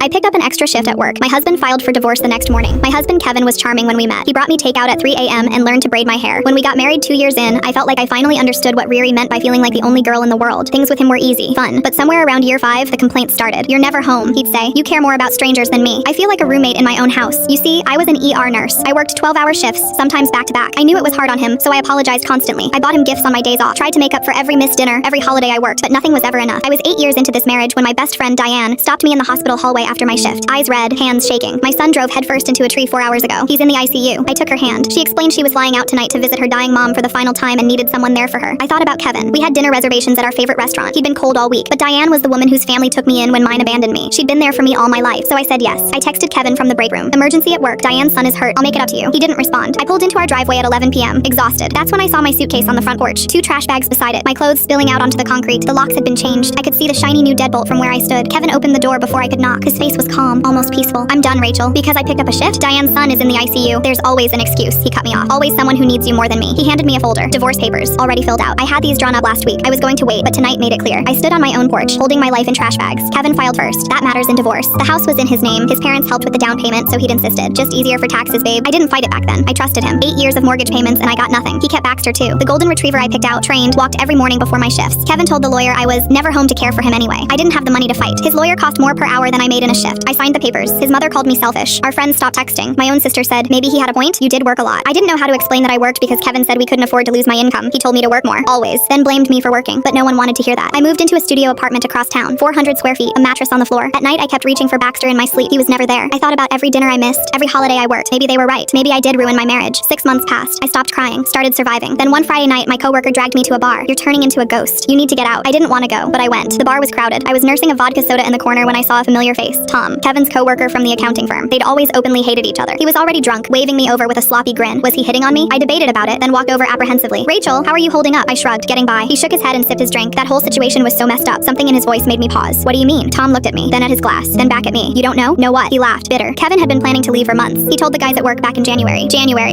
I picked up an extra shift at work. My husband filed for divorce the next morning. My husband Kevin was charming when we met. He brought me takeout at 3 a.m. and learned to braid my hair. When we got married 2 years in, I felt like I finally understood what Riri meant by feeling like the only girl in the world. Things with him were easy, fun. But somewhere around year 5, the complaints started. "You're never home," he'd say. "You care more about strangers than me." I feel like a roommate in my own house. You see, I was an ER nurse. I worked 12-hour shifts, sometimes back to back. I knew it was hard on him, so I apologized constantly. I bought him gifts on my days off, tried to make up for every missed dinner, every holiday I worked, but nothing was ever enough. I was 8 years into this marriage when my best friend Diane stopped me in the hospital hallway after my shift. Eyes red, hands shaking. My son drove headfirst into a tree 4 hours ago. He's in the ICU. I took her hand. She explained she was flying out tonight to visit her dying mom for the final time and needed someone there for her. I thought about Kevin. We had dinner reservations at our favorite restaurant. He'd been cold all week, but Diane was the woman whose family took me in when mine abandoned me. She'd been there for me all my life, so I said yes. I texted Kevin from the break room. "Emergency at work. Diane's son is hurt. I'll make it up to you." He didn't respond. I pulled into our driveway at 11 p.m., exhausted. That's when I saw my suitcase on the front porch, 2 trash bags beside it, my clothes spilling out onto the concrete. The locks had been changed. I could see the shiny new deadbolt from where I stood. Kevin opened the door before I could knock. His face was calm, almost peaceful. "I'm done, Rachel. Because I picked up a shift? Diane's son is in the ICU. There's always an excuse." He cut me off. "Always someone who needs you more than me." He handed me a folder. Divorce papers, already filled out. I had these drawn up last week. I was going to wait, but tonight made it clear. I stood on my own porch, holding my life in trash bags. Kevin filed first. That matters in divorce. The house was in his name. His parents helped with the down payment, so he'd insisted. Just easier for taxes, babe. I didn't fight it back then. I trusted him. 8 years of mortgage payments and I got nothing. He kept Baxter too. The golden retriever I picked out, trained, walked every morning before my shifts. Kevin told the lawyer I was never home to care for him anyway. I didn't have the money to fight. His lawyer cost more per hour than I made in a shift. I signed the papers. His mother called me selfish. Our friends stopped texting. My own sister said, "Maybe he had a point. You did work a lot." I didn't know how to explain that I worked because Kevin said we couldn't afford to lose my income. He told me to work more, always, then blamed me for working, but no one wanted to hear that. I moved into a studio apartment across town, 400 square feet, a mattress on the floor. At night, I kept reaching for Baxter in my sleep. He was never there. I thought about every dinner I missed, every holiday I worked. Maybe they were right. Maybe I did ruin my marriage. 6 months passed. I stopped crying, started surviving. Then one Friday night, my coworker dragged me to a bar. "You're turning into a ghost. You need to get out." I didn't want to go, but I went. The bar was crowded. I was nursing a vodka soda in the corner when I saw a familiar face. Tom, Kevin's coworker from the accounting firm. They'd always openly hated each other. He was already drunk, waving me over with a sloppy grin. Was he hitting on me? I debated about it, then walked over apprehensively. "Rachel, how are you holding up?" I shrugged, getting by. He shook his head and sipped his drink. That whole situation was so messed up. Something in his voice made me pause. "What do you mean?" Tom looked at me, then at his glass, then back at me. "You don't know?" "Know what?" He laughed, bitter. Kevin had been planning to leave for months. He told the guys at work back in January,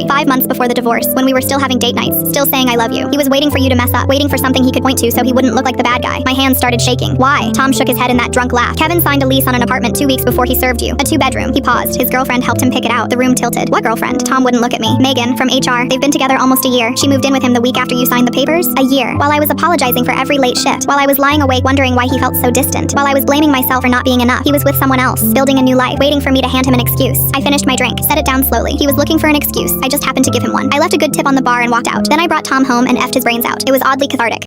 5 months before the divorce, when we were still having date nights, still saying "I love you." He was waiting for you to mess up, waiting for something he could point to so he wouldn't look like the bad guy. My hands started shaking. "Why?" Tom shook his head in that drunk laugh. "Kevin signed a lease on an apartment 2 weeks before he served you. A 2-bedroom. He paused. His girlfriend helped him pick it out. The room tilted. "What girlfriend?" Tom wouldn't look at me. "Megan, from HR. They've been together almost a year. She moved in with him the week after you signed the papers." A year. While I was apologizing for every late shift. While I was lying awake wondering why he felt so distant. While I was blaming myself for not being enough. He was with someone else, building a new life, waiting for me to hand him an excuse. I finished my drink, set it down slowly. He was looking for an excuse. I just happened to give him one. I left a good tip on the bar and walked out. Then I brought Tom home and effed his brains out. It was oddly cathartic.